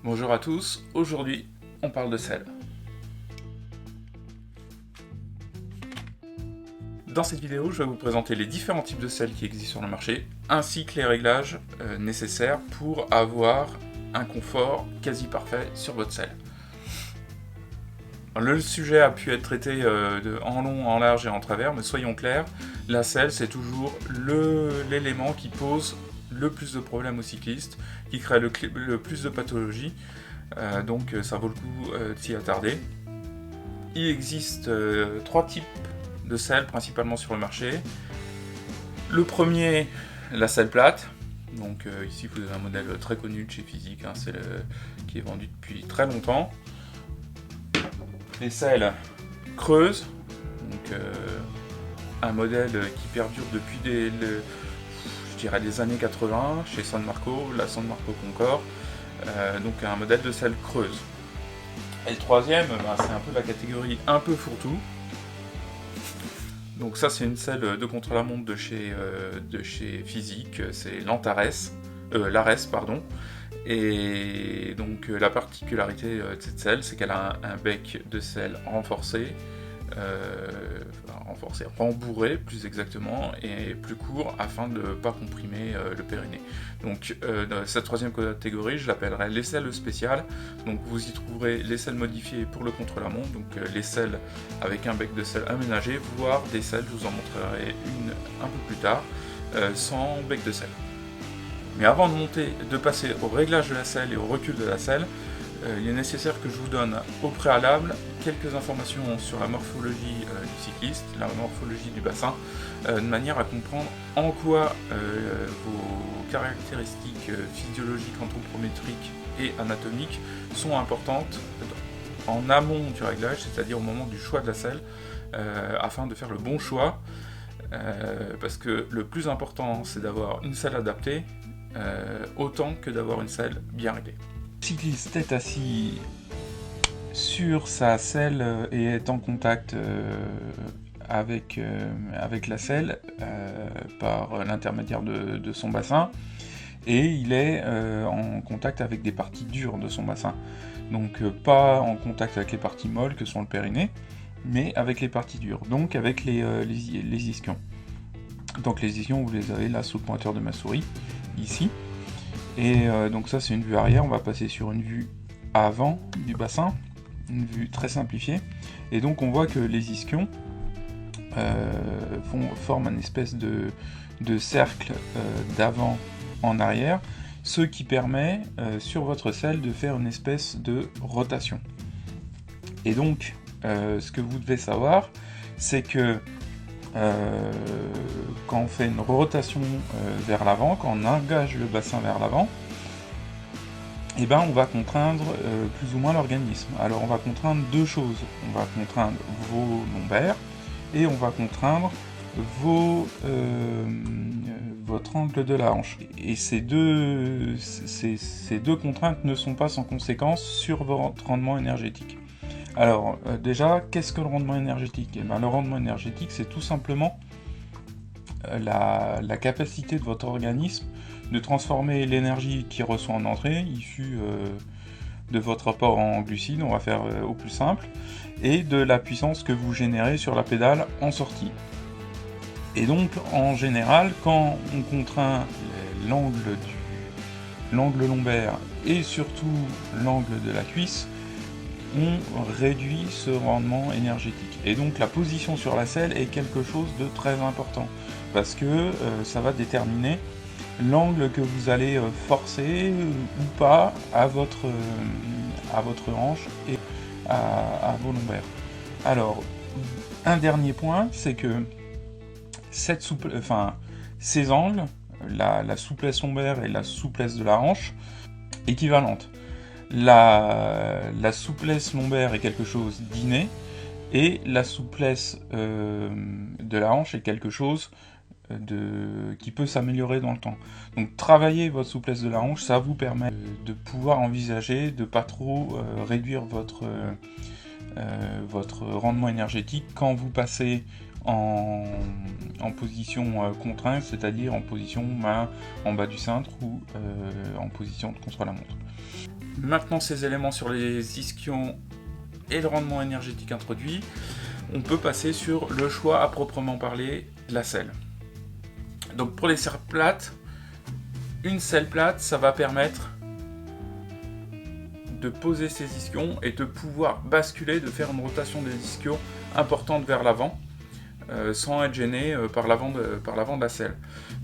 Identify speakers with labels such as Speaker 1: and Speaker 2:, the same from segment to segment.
Speaker 1: Bonjour à tous, aujourd'hui on parle de selle. Dans cette vidéo, je vais vous présenter les différents types de selle qui existent sur le marché, ainsi que les réglages nécessaires pour avoir un confort quasi parfait sur votre selle. Le sujet a pu être traité en long, en large et en travers, mais soyons clairs, la selle c'est toujours l'élément qui pose le plus de problèmes aux cyclistes, qui crée le plus de pathologies, donc ça vaut le coup de s'y attarder. Il existe trois types de selle principalement sur le marché. Le premier, la selle plate. Donc ici vous avez un modèle très connu de chez Physique, qui est vendu depuis très longtemps. Les selles creuses, donc un modèle qui perdure depuis des années 80 chez San Marco, la San Marco Concorde, donc un modèle de selle creuse. Et le troisième, c'est un peu la catégorie un peu fourre-tout. Donc ça c'est une selle de contre-la-montre de chez Physique, c'est l'Ares, pardon. Et donc la particularité de cette selle, c'est qu'elle a un bec de selle renforcé, rembourré plus exactement, et plus court afin de ne pas comprimer le périnée. Donc dans cette troisième catégorie, je l'appellerai les selles spéciales. Donc vous y trouverez les selles modifiées pour le contre-la-montre, donc les selles avec un bec de selle aménagé, voire des selles, je vous en montrerai une un peu plus tard, sans bec de selle. Mais avant de passer au réglage de la selle et au recul de la selle, il est nécessaire que je vous donne au préalable quelques informations sur la morphologie du cycliste, la morphologie du bassin, de manière à comprendre en quoi vos caractéristiques physiologiques, anthropométriques et anatomiques sont importantes en amont du réglage, c'est-à-dire au moment du choix de la selle, afin de faire le bon choix, parce que le plus important c'est d'avoir une selle adaptée, autant que d'avoir une selle bien réglée. Le cycliste est assis sur sa selle et est en contact avec la selle par l'intermédiaire de son bassin, et il est en contact avec des parties dures de son bassin. Donc pas en contact avec les parties molles que sont le périnée, mais avec les parties dures, donc avec les ischions. Donc les ischions, vous les avez là sous le pointeur de ma souris, ici. Et donc ça c'est une vue arrière, on va passer sur une vue avant du bassin, une vue très simplifiée. Et donc on voit que les ischions forment une espèce de cercle d'avant en arrière, ce qui permet sur votre selle de faire une espèce de rotation. Et donc ce que vous devez savoir, c'est que quand on fait une rotation vers l'avant, quand on engage le bassin vers l'avant, et ben on va contraindre plus ou moins l'organisme. Alors on va contraindre deux choses. On va contraindre vos lombaires et on va contraindre votre angle de la hanche. Et ces deux contraintes ne sont pas sans conséquence sur votre rendement énergétique. Alors déjà, qu'est-ce que le rendement énergétique ? Eh ben, le rendement énergétique, c'est tout simplement la capacité de votre organisme de transformer l'énergie qu'il reçoit en entrée, issue de votre apport en glucides, on va faire au plus simple, et de la puissance que vous générez sur la pédale en sortie. Et donc, en général, quand on contraint l'angle lombaire et surtout l'angle de la cuisse, on réduit ce rendement énergétique. Et donc la position sur la selle est quelque chose de très important, parce que ça va déterminer l'angle que vous allez forcer ou pas à votre hanche et à vos lombaires. Alors, un dernier point, c'est que ces angles, la souplesse lombaire et la souplesse de la hanche, équivalentes. La souplesse lombaire est quelque chose d'inné, et la souplesse de la hanche est quelque chose qui peut s'améliorer dans le temps. Donc travailler votre souplesse de la hanche, ça vous permet de pouvoir envisager de pas trop réduire votre rendement énergétique quand vous passez en position contrainte, c'est-à-dire en position main en bas du cintre ou en position de contre-la-montre. Maintenant ces éléments sur les ischions et le rendement énergétique introduit, on peut passer sur le choix à proprement parler de la selle. Donc pour les selles plates, une selle plate, ça va permettre de poser ses ischions et de pouvoir basculer, de faire une rotation des ischions importante vers l'avant, sans être gêné par l'avant de la selle.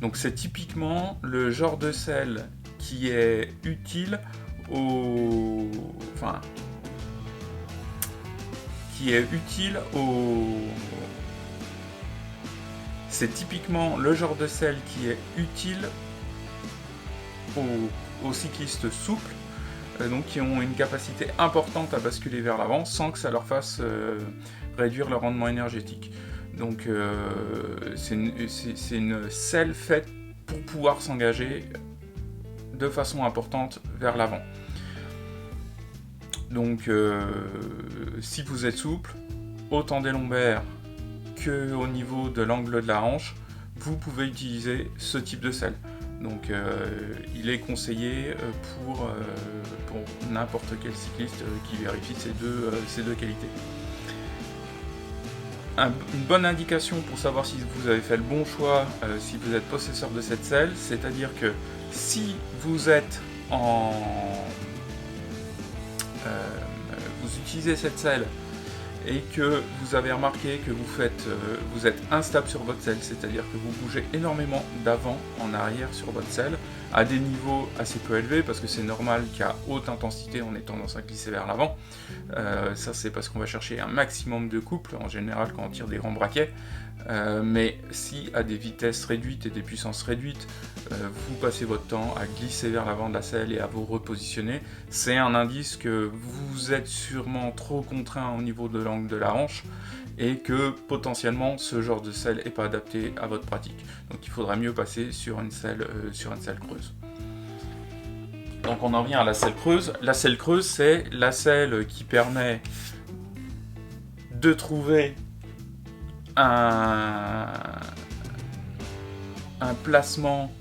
Speaker 1: Donc c'est typiquement le genre de selle qui est utile c'est typiquement le genre de selle qui est utile aux cyclistes souples, donc qui ont une capacité importante à basculer vers l'avant sans que ça leur fasse réduire leur rendement énergétique. Donc c'est une selle faite pour pouvoir s'engager de façon importante vers l'avant. Donc si vous êtes souple, autant des lombaires qu'au niveau de l'angle de la hanche, vous pouvez utiliser ce type de selle. Donc il est conseillé pour n'importe quel cycliste qui vérifie ces deux qualités. Une bonne indication pour savoir si vous avez fait le bon choix, si vous êtes possesseur de cette selle, c'est-à-dire que si vous êtes vous utilisez cette selle et que vous avez remarqué que vous êtes instable sur votre selle, c'est-à-dire que vous bougez énormément d'avant en arrière sur votre selle, à des niveaux assez peu élevés, parce que c'est normal qu'à haute intensité on ait tendance à glisser vers l'avant. Ça c'est parce qu'on va chercher un maximum de couple, en général quand on tire des grands braquets, mais si à des vitesses réduites et des puissances réduites, vous passez votre temps à glisser vers l'avant de la selle et à vous repositionner, c'est un indice que vous êtes sûrement trop contraint au niveau de l'angle de la hanche et que potentiellement ce genre de selle n'est pas adapté à votre pratique. Donc il faudra mieux passer sur une selle creuse. Donc on en vient à la selle creuse. La selle creuse, c'est la selle qui permet de trouver un placement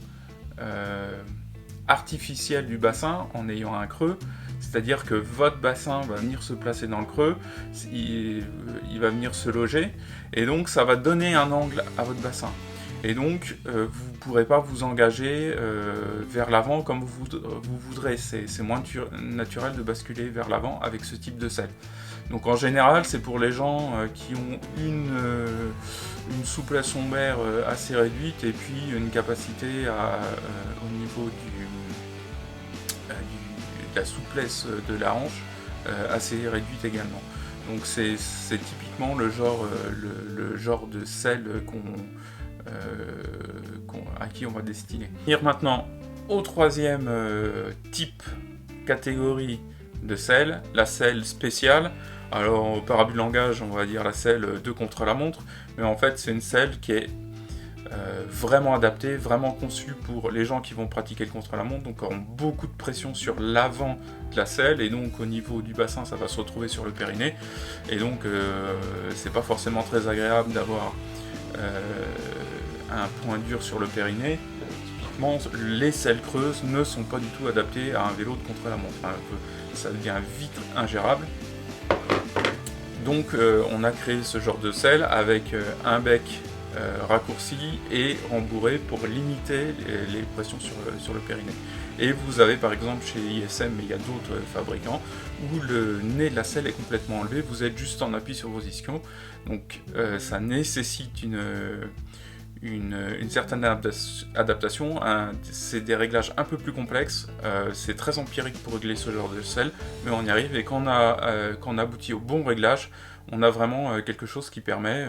Speaker 1: artificiel du bassin en ayant un creux, c'est-à-dire que votre bassin va venir se placer dans le creux, il va venir se loger, et donc ça va donner un angle à votre bassin. Et donc vous ne pourrez pas vous engager vers l'avant comme vous voudrez, c'est moins naturel de basculer vers l'avant avec ce type de selle. Donc en général, c'est pour les gens qui ont une souplesse lombaire assez réduite et puis une capacité au niveau de la souplesse de la hanche assez réduite également. Donc c'est typiquement le genre de selle à qui on va destiner. Venir maintenant au troisième catégorie de selle, la selle spéciale. Alors par abus de langage, on va dire la selle de contre-la-montre, mais en fait c'est une selle qui est vraiment adaptée, vraiment conçue pour les gens qui vont pratiquer le contre-la-montre, donc auront beaucoup de pression sur l'avant de la selle, et donc au niveau du bassin ça va se retrouver sur le périnée, et donc c'est pas forcément très agréable d'avoir un point dur sur le périnée. Typiquement, les selles creuses ne sont pas du tout adaptées à un vélo de contre-la-montre, ça devient vite ingérable. Donc on a créé ce genre de selle avec un bec raccourci et rembourré pour limiter les pressions sur le périnée. Et vous avez par exemple chez ISM, mais il y a d'autres fabricants, où le nez de la selle est complètement enlevé, vous êtes juste en appui sur vos ischions, donc ça nécessite une certaine adaptation, c'est des réglages un peu plus complexes, c'est très empirique pour régler ce genre de selle, mais on y arrive, et quand on aboutit au bon réglage, on a vraiment quelque chose qui permet,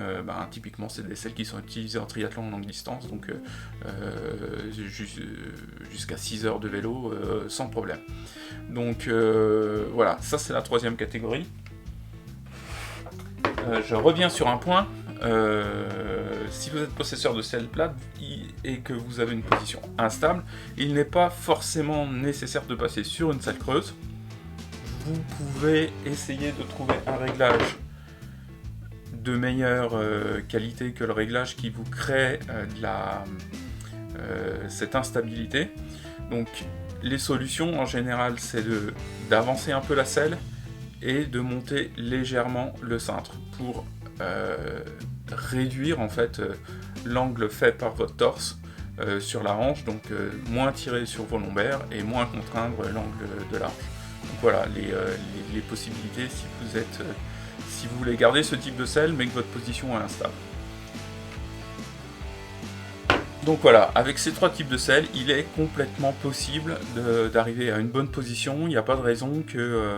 Speaker 1: typiquement c'est des selles qui sont utilisées en triathlon en longue distance, donc jusqu'à 6 heures de vélo sans problème. Donc voilà, ça c'est la troisième catégorie. Je reviens sur un point. Si vous êtes possesseur de selle plate et que vous avez une position instable, il n'est pas forcément nécessaire de passer sur une selle creuse. Vous pouvez essayer de trouver un réglage de meilleure qualité que le réglage qui vous crée cette instabilité. Donc les solutions en général, c'est d'avancer un peu la selle et de monter légèrement le cintre pour réduire en fait l'angle fait par votre torse sur la hanche, donc moins tirer sur vos lombaires et moins contraindre l'angle de la hanche. Donc voilà les possibilités si vous voulez garder ce type de selle mais que votre position est instable. Donc voilà, avec ces 3 types de selle, il est complètement possible d'arriver à une bonne position. Il n'y a pas de raison que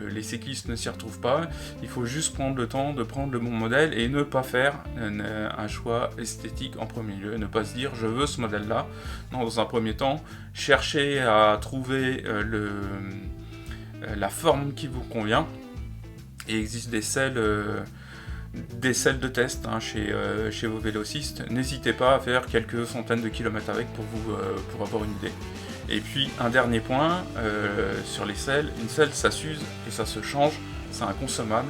Speaker 1: les cyclistes ne s'y retrouvent pas. Il faut juste prendre le temps de prendre le bon modèle et ne pas faire un choix esthétique en premier lieu. Ne pas se dire je veux ce modèle-là. Non, dans un premier temps, cherchez à trouver la forme qui vous convient. Et il existe des selles de test chez vos vélocistes. N'hésitez pas à faire quelques centaines de kilomètres avec pour avoir une idée. Et puis un dernier point sur les selles, une selle ça s'use et ça se change, c'est inconsommable.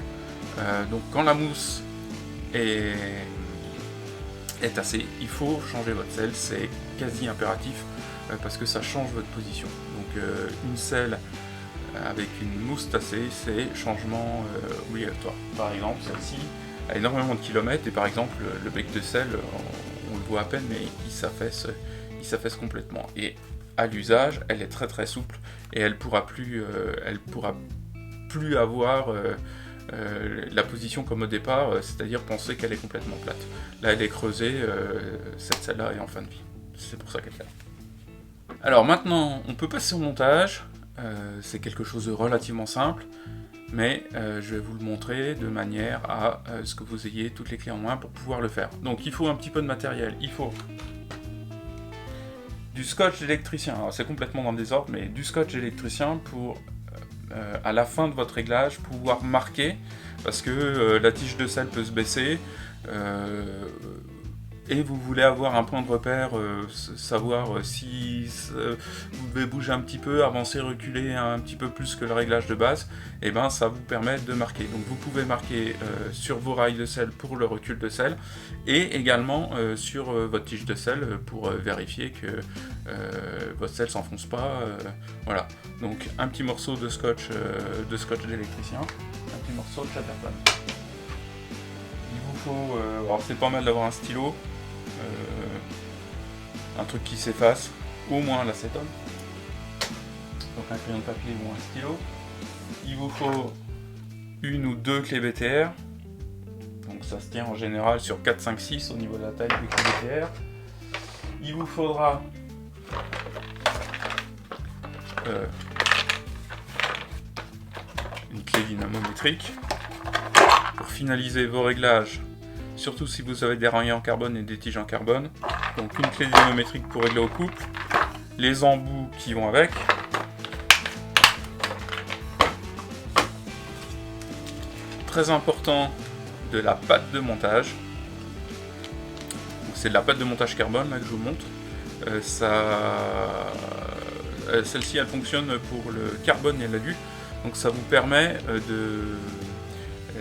Speaker 1: Donc quand la mousse est tassée, il faut changer votre selle, c'est quasi impératif parce que ça change votre position. Donc une selle avec une mousse tassée, c'est changement obligatoire. Par exemple, celle-ci a énormément de kilomètres et par exemple le bec de selle, on le voit à peine, mais il s'affaisse complètement. Et à l'usage, elle est très très souple et elle pourra plus avoir la position comme au départ, c'est-à-dire penser qu'elle est complètement plate. Là, elle est creusée, cette selle-là est en fin de vie. C'est pour ça qu'elle est là. Alors maintenant, on peut passer au montage. C'est quelque chose de relativement simple, mais je vais vous le montrer de manière à ce que vous ayez toutes les clés en main pour pouvoir le faire. Donc il faut un petit peu de matériel, il faut du scotch d'électricien, alors c'est complètement dans le désordre, mais du scotch d'électricien pour à la fin de votre réglage pouvoir marquer, parce que la tige de selle peut se baisser, et vous voulez avoir un point de repère, savoir si vous devez bouger un petit peu, avancer, reculer un petit peu plus que le réglage de base, et ben ça vous permet de marquer. Donc vous pouvez marquer sur vos rails de selle pour le recul de selle, et également sur votre tige de selle pour vérifier que votre selle s'enfonce pas. Voilà. Donc un petit morceau de scotch d'électricien, un petit morceau de chatterton. Il vous faut, alors c'est pas mal d'avoir un stylo, un truc qui s'efface, au moins l'acétone, donc un crayon de papier ou un stylo. Il vous faut une ou deux clés BTR, donc ça se tient en général sur 4, 5, 6 au niveau de la taille des clés BTR. Il vous faudra une clé dynamométrique pour finaliser vos réglages, surtout si vous avez des rails en carbone et des tiges en carbone. Donc une clé dynamométrique pour régler au couple, les embouts qui vont avec, très important, de la pâte de montage. C'est de la pâte de montage carbone là que je vous montre. Celle-ci elle fonctionne pour le carbone et l'alu, donc ça vous permet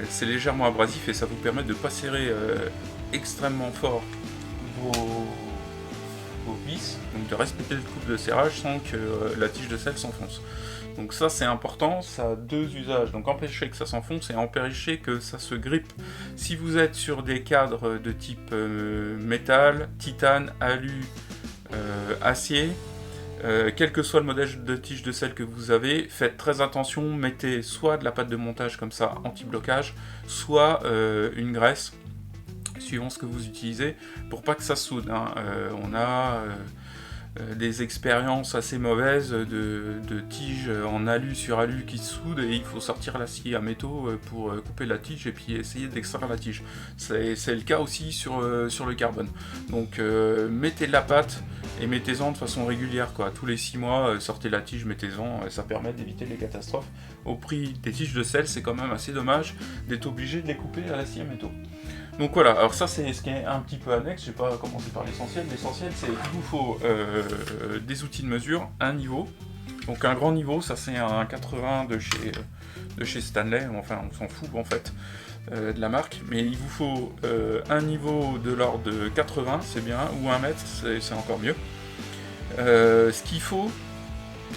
Speaker 1: c'est légèrement abrasif et ça vous permet de ne pas serrer extrêmement fort vos vis, donc de respecter le couple de serrage sans que la tige de selle s'enfonce. Donc ça c'est important, ça a deux usages, donc empêcher que ça s'enfonce et empêcher que ça se grippe. Si vous êtes sur des cadres de type métal, titane, alu, acier, quel que soit le modèle de tige de selle que vous avez, faites très attention, mettez soit de la pâte de montage comme ça, anti-blocage, soit une graisse, suivant ce que vous utilisez, pour pas que ça soude. On a des expériences assez mauvaises de tiges en alu sur alu qui soudent et il faut sortir l'acier à métaux pour couper la tige et puis essayer d'extraire la tige. C'est le cas aussi sur le carbone. Donc mettez de la pâte et mettez-en de façon régulière, quoi. Tous les 6 mois, sortez la tige, mettez-en, ça permet d'éviter les catastrophes. Au prix des tiges de selle, c'est quand même assez dommage d'être obligé de les couper à l'acier à métaux. Donc voilà, alors ça c'est ce qui est un petit peu annexe, je vais pas commencer par l'essentiel. L'essentiel c'est qu'il vous faut des outils de mesure, un niveau. Donc un grand niveau, ça c'est un 80 de chez Stanley, enfin on s'en fout en fait de la marque. Mais il vous faut un niveau de l'ordre de 80, c'est bien, ou 1 mètre, c'est encore mieux. Ce qu'il faut,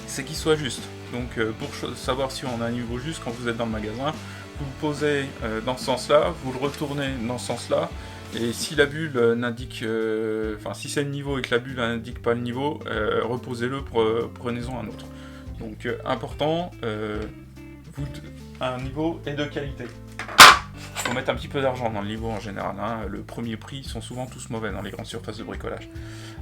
Speaker 1: c'est qu'il soit juste. Donc pour savoir si on a un niveau juste, quand vous êtes dans le magasin, vous le posez dans ce sens-là, vous le retournez dans ce sens-là, et si la bulle n'indique, si c'est le niveau et que la bulle n'indique pas le niveau, reposez-le, prenez-en un autre. Donc important, un niveau et de qualité. Il faut mettre un petit peu d'argent dans le niveau en général, hein. Le premier prix, ils sont souvent tous mauvais dans les grandes surfaces de bricolage.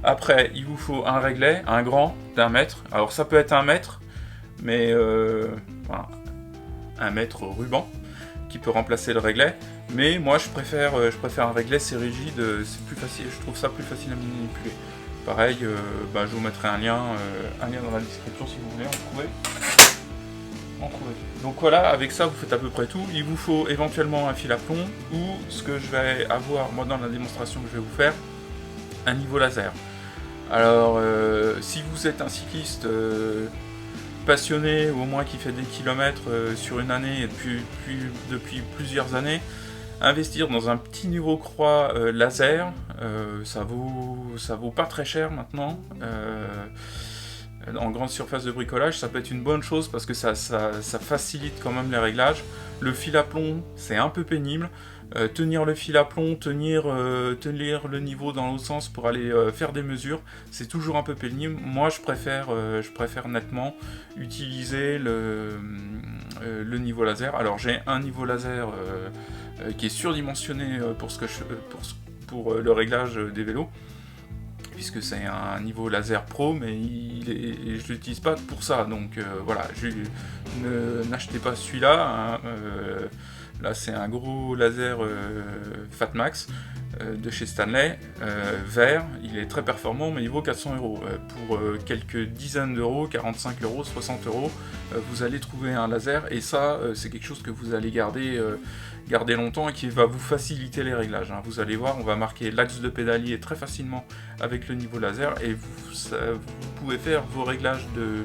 Speaker 1: Après, il vous faut un réglet, un grand, d'1 mètre. Alors ça peut être 1 mètre, mais 1 mètre ruban, qui peut remplacer le réglet. Mais moi je préfère un réglet, c'est rigide, c'est plus facile, je trouve ça plus facile à manipuler. Pareil, je vous mettrai un lien dans la description si vous voulez en trouver. Donc voilà, avec ça vous faites à peu près tout. Il vous faut éventuellement un fil à plomb ou ce que je vais avoir moi dans la démonstration que je vais vous faire, un niveau laser. Alors si vous êtes un cycliste passionné ou au moins qui fait des kilomètres sur une année et depuis plusieurs années, investir dans un petit niveau croix laser, ça vaut pas très cher maintenant. En grande surface de bricolage, ça peut être une bonne chose parce que ça facilite quand même les réglages. Le fil à plomb, c'est un peu pénible. Tenir le fil à plomb, tenir le niveau dans l'autre sens pour aller faire des mesures, c'est toujours un peu pénible. Moi, je préfère nettement utiliser le niveau laser. Alors, j'ai un niveau laser qui est surdimensionné pour le réglage des vélos, puisque c'est un niveau laser pro, mais je ne l'utilise pas pour ça, donc voilà, n'achetez pas celui-là, hein, là c'est un gros laser Fatmax de chez Stanley, vert, il est très performant, mais il vaut 400 €. Pour quelques dizaines d'euros, 45 €, 60 €, vous allez trouver un laser, et ça c'est quelque chose que vous allez garder longtemps et qui va vous faciliter les réglages, hein. Vous allez voir, on va marquer l'axe de pédalier très facilement avec le niveau laser, et vous pouvez faire vos réglages de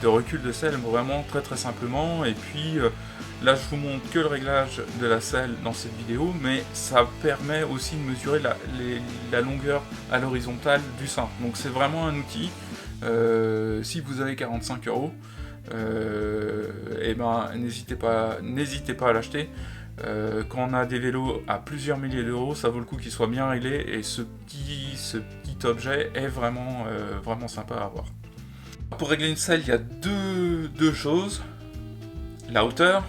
Speaker 1: recul de selle vraiment très très simplement. Et puis là je vous montre que le réglage de la selle dans cette vidéo, mais ça permet aussi de mesurer la longueur à l'horizontale du cintre. Donc c'est vraiment un outil, si vous avez 45 €, n'hésitez pas à l'acheter. Quand on a des vélos à plusieurs milliers d'euros, ça vaut le coup qu'il soit bien réglé, et ce petit objet est vraiment sympa à avoir. Pour régler une selle, il y a deux choses: la hauteur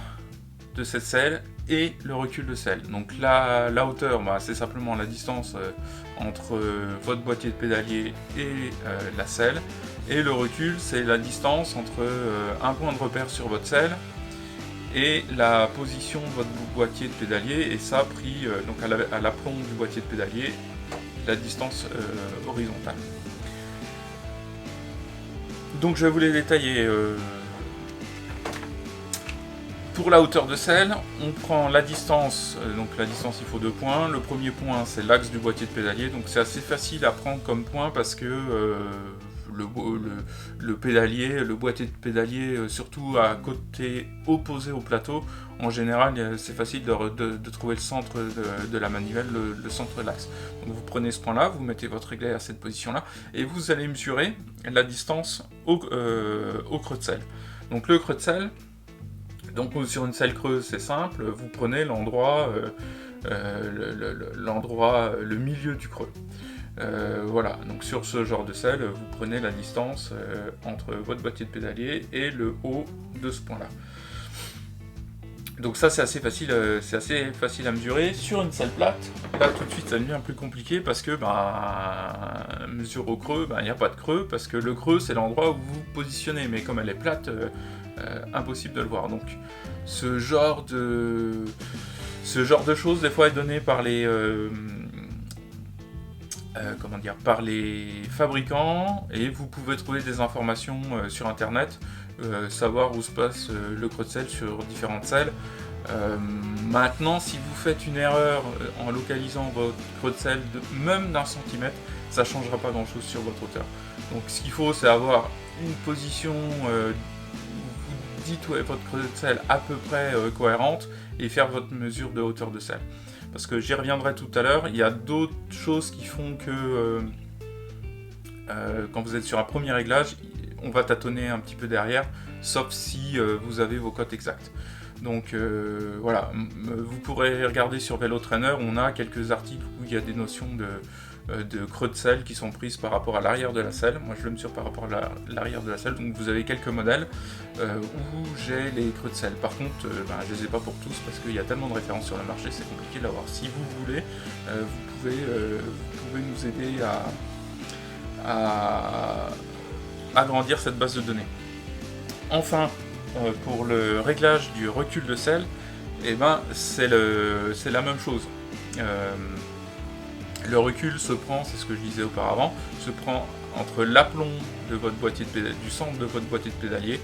Speaker 1: de cette selle et le recul de selle. Donc la hauteur, c'est simplement la distance entre votre boîtier de pédalier et la selle, et le recul, c'est la distance entre un point de repère sur votre selle et la position de votre boîtier de pédalier, et ça pris donc à l'aplomb du boîtier de pédalier, la distance horizontale. Donc je vais vous les détailler. Pour la hauteur de selle, on prend la distance, donc la distance il faut 2 points. Le premier point c'est l'axe du boîtier de pédalier, donc c'est assez facile à prendre comme point parce que le pédalier, le boîtier de pédalier, surtout à côté opposé au plateau, en général c'est facile de trouver le centre de la manivelle, le centre de l'axe. Donc vous prenez ce point là, vous mettez votre réglet à cette position là, et vous allez mesurer la distance au creux de selle. Donc le creux de selle, donc sur une selle creuse c'est simple, vous prenez l'endroit, le milieu du creux. Voilà, donc sur ce genre de selle, vous prenez la distance entre votre boîtier de pédalier et le haut de ce point là. Donc ça c'est assez facile à mesurer. Sur une selle plate, là tout de suite ça devient plus compliqué parce que mesure au creux, il n'y a pas de creux, parce que le creux c'est l'endroit où vous vous positionnez, mais comme elle est plate, impossible de le voir. Donc ce genre de choses des fois est donné par les par les fabricants, et vous pouvez trouver des informations sur internet, savoir où se passe le creux de selle sur différentes selles. Maintenant, si vous faites une erreur en localisant votre creux de selle même d'1 centimètre, ça ne changera pas grand chose sur votre hauteur. Donc ce qu'il faut, c'est avoir une position où vous dites votre creux de selle à peu près cohérente, et faire votre mesure de hauteur de selle. Parce que j'y reviendrai tout à l'heure, il y a d'autres choses qui font que quand vous êtes sur un premier réglage, on va tâtonner un petit peu derrière, sauf si vous avez vos cotes exactes. Donc voilà, vous pourrez regarder sur Velotrainer, on a quelques articles où il y a des notions de creux de selle qui sont prises par rapport à l'arrière de la selle. Moi je le mesure par rapport à l'arrière de la selle, donc vous avez quelques modèles où j'ai les creux de selle. Par contre, je les ai pas pour tous parce qu'il y a tellement de références sur le marché, c'est compliqué de l'avoir. Si vous voulez, vous pouvez nous aider à agrandir cette base de données. Enfin, pour le réglage du recul de selle, c'est la même chose. Le recul se prend, c'est ce que je disais auparavant, se prend entre l'aplomb de votre boîtier de pédalier, du centre de votre boîtier de pédalier,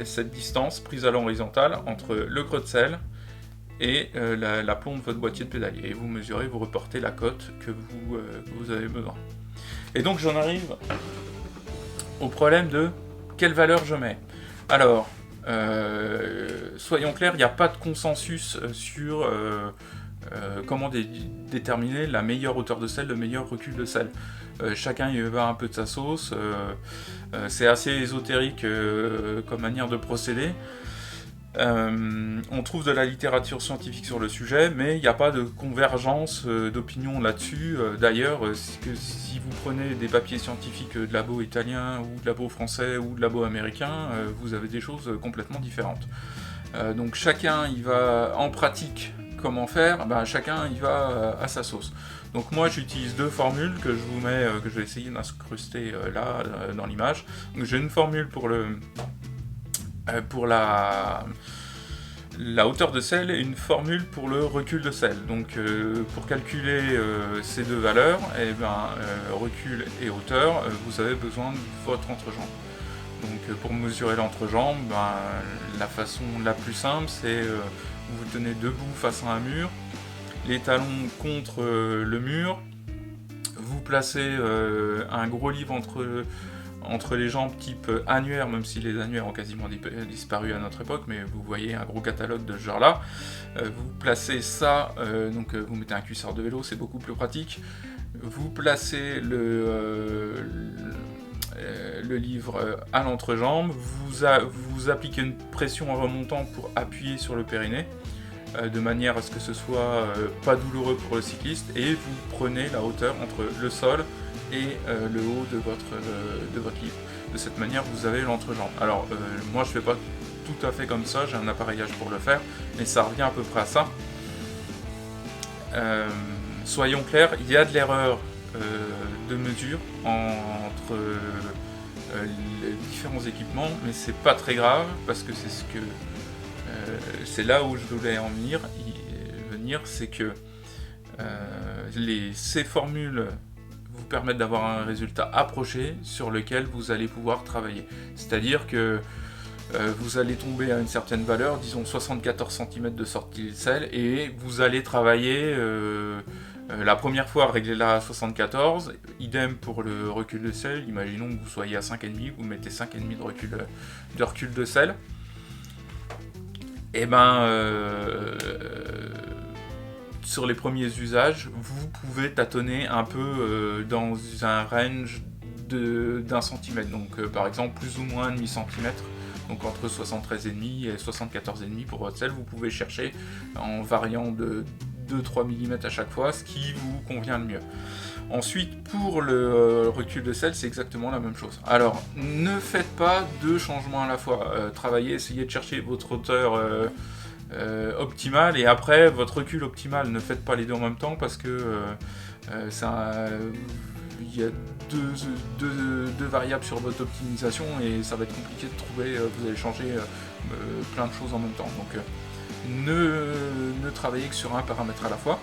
Speaker 1: cette distance prise à l'horizontale entre le creux de selle et l'aplomb de votre boîtier de pédalier. Et vous mesurez, vous reportez la cote que vous avez besoin. Et donc j'en arrive au problème de quelle valeur je mets. Alors, soyons clairs, il n'y a pas de consensus sur comment déterminer la meilleure hauteur de selle, le meilleur recul de selle. Chacun y va un peu de sa sauce, c'est assez ésotérique comme manière de procéder. On trouve de la littérature scientifique sur le sujet, mais il n'y a pas de convergence d'opinion là-dessus. D'ailleurs, si vous prenez des papiers scientifiques de labo italien, ou de labo français, ou de labo américain, vous avez des choses complètement différentes. Donc chacun y va en pratique comment faire, chacun y va à sa sauce. Donc moi j'utilise deux formules que je vous mets, que je vais essayer d'incruster là dans l'image. Donc j'ai une formule pour la hauteur de selle et une formule pour le recul de selle. Donc pour calculer ces deux valeurs, recul et hauteur, vous avez besoin de votre entrejambe. Donc pour mesurer l'entrejambe, la façon la plus simple, c'est vous vous tenez debout face à un mur, les talons contre le mur, vous placez un gros livre entre les jambes type annuaire, même si les annuaires ont quasiment disparu à notre époque, mais vous voyez un gros catalogue de ce genre-là. Vous placez ça, donc vous mettez un cuissard de vélo, c'est beaucoup plus pratique. Vous placez le livre à l'entrejambe, vous appliquez une pression en remontant pour appuyer sur le périnée, de manière à ce que ce soit pas douloureux pour le cycliste, et vous prenez la hauteur entre le sol et le haut de votre livre. De cette manière, vous avez l'entrejambe. Alors, moi, je fais pas tout à fait comme ça, j'ai un appareillage pour le faire, mais ça revient à peu près à ça. Soyons clairs, il y a de l'erreur de mesure entre les différents équipements, mais c'est pas très grave, parce que c'est là où je voulais en venir, c'est que ces formules vous permettent d'avoir un résultat approché sur lequel vous allez pouvoir travailler. C'est-à-dire que vous allez tomber à une certaine valeur, disons 74 cm de sortie de selle, et vous allez travailler la première fois, réglez-la à 74, idem pour le recul de selle. Imaginons que vous soyez à 5,5, vous mettez 5,5 de recul de selle. Et sur les premiers usages, vous pouvez tâtonner un peu dans un range d'1 cm. Donc par exemple plus ou moins 1,5 cm. Donc entre 73,5 et 74,5 pour votre selle, vous pouvez chercher en variant de 2-3 mm à chaque fois, ce qui vous convient le mieux. Ensuite, pour le recul de selle, c'est exactement la même chose. Alors, ne faites pas deux changements à la fois. Travaillez, essayez de chercher votre hauteur optimale et après votre recul optimal. Ne faites pas les deux en même temps parce que il y a deux variables sur votre optimisation et ça va être compliqué de trouver, vous allez changer plein de choses en même temps. Donc ne travaillez que sur un paramètre à la fois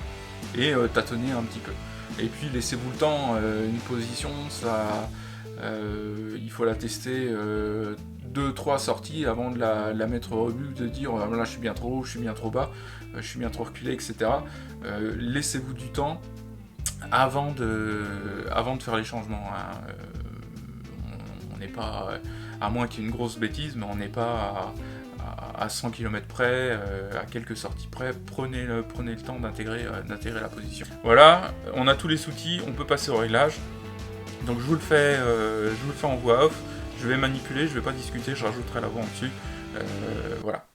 Speaker 1: et tâtonnez un petit peu. Et puis laissez-vous le temps, une position, il faut la tester 2-3 sorties avant de la mettre au rebut, de dire là je suis bien trop haut, je suis bien trop bas, je suis bien trop reculé, etc. Laissez-vous du temps avant de faire les changements. On n'est pas, à moins qu'il y ait une grosse bêtise, mais on n'est pas à 100 km près, à quelques sorties près. Prenez le temps d'intégrer la position. Voilà, on a tous les outils, on peut passer au réglage. Donc je vous le fais en voix off, je vais manipuler, je vais pas discuter, je rajouterai la voix en dessus. Voilà.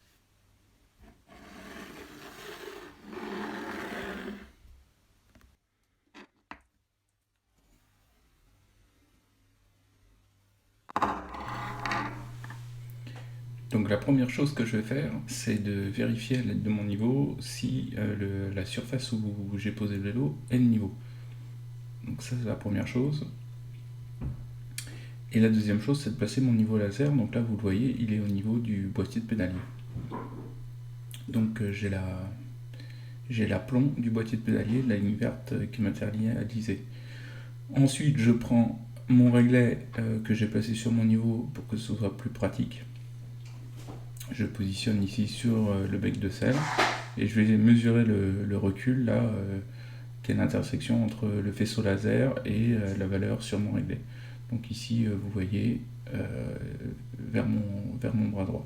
Speaker 2: Donc la première chose que je vais faire, c'est de vérifier à l'aide de mon niveau si la surface où j'ai posé le vélo est le niveau. Donc ça c'est la première chose. Et la deuxième chose, c'est de placer mon niveau laser. Donc là, vous le voyez, il est au niveau du boîtier de pédalier. Donc j'ai l'aplomb du boîtier de pédalier, la ligne verte qui m'interdit à liser. Ensuite, je prends mon réglet que j'ai placé sur mon niveau pour que ce soit plus pratique. Je le positionne ici sur le bec de selle et je vais mesurer le recul là, qui est l'intersection entre le faisceau laser et la valeur sur mon réglet. Donc ici, vous voyez vers mon bras droit.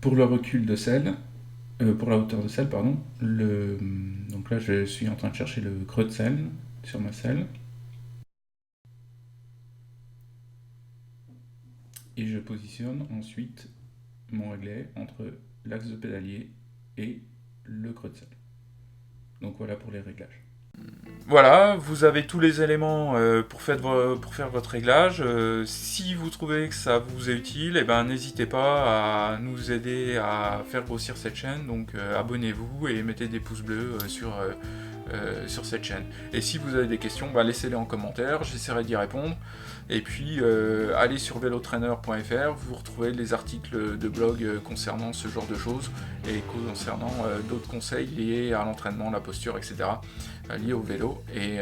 Speaker 2: Pour le recul de selle, pour la hauteur de selle, pardon, donc là je suis en train de chercher le creux de selle sur ma selle. Et je positionne ensuite mon réglet entre l'axe de pédalier et le creux de selle. Donc voilà pour les réglages.
Speaker 1: Voilà, vous avez tous les éléments pour faire votre réglage. Si vous trouvez que ça vous est utile, eh ben, n'hésitez pas à nous aider à faire grossir cette chaîne. Donc abonnez-vous et mettez des pouces bleus sur cette chaîne. Et si vous avez des questions, bah, laissez-les en commentaire, j'essaierai d'y répondre. Et puis allez sur velotrainer.fr, vous retrouvez les articles de blog concernant ce genre de choses et concernant d'autres conseils liés à l'entraînement, la posture, etc. Liés au vélo. Et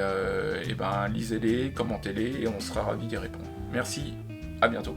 Speaker 1: ben lisez-les, commentez-les et on sera ravis d'y répondre. Merci, à bientôt.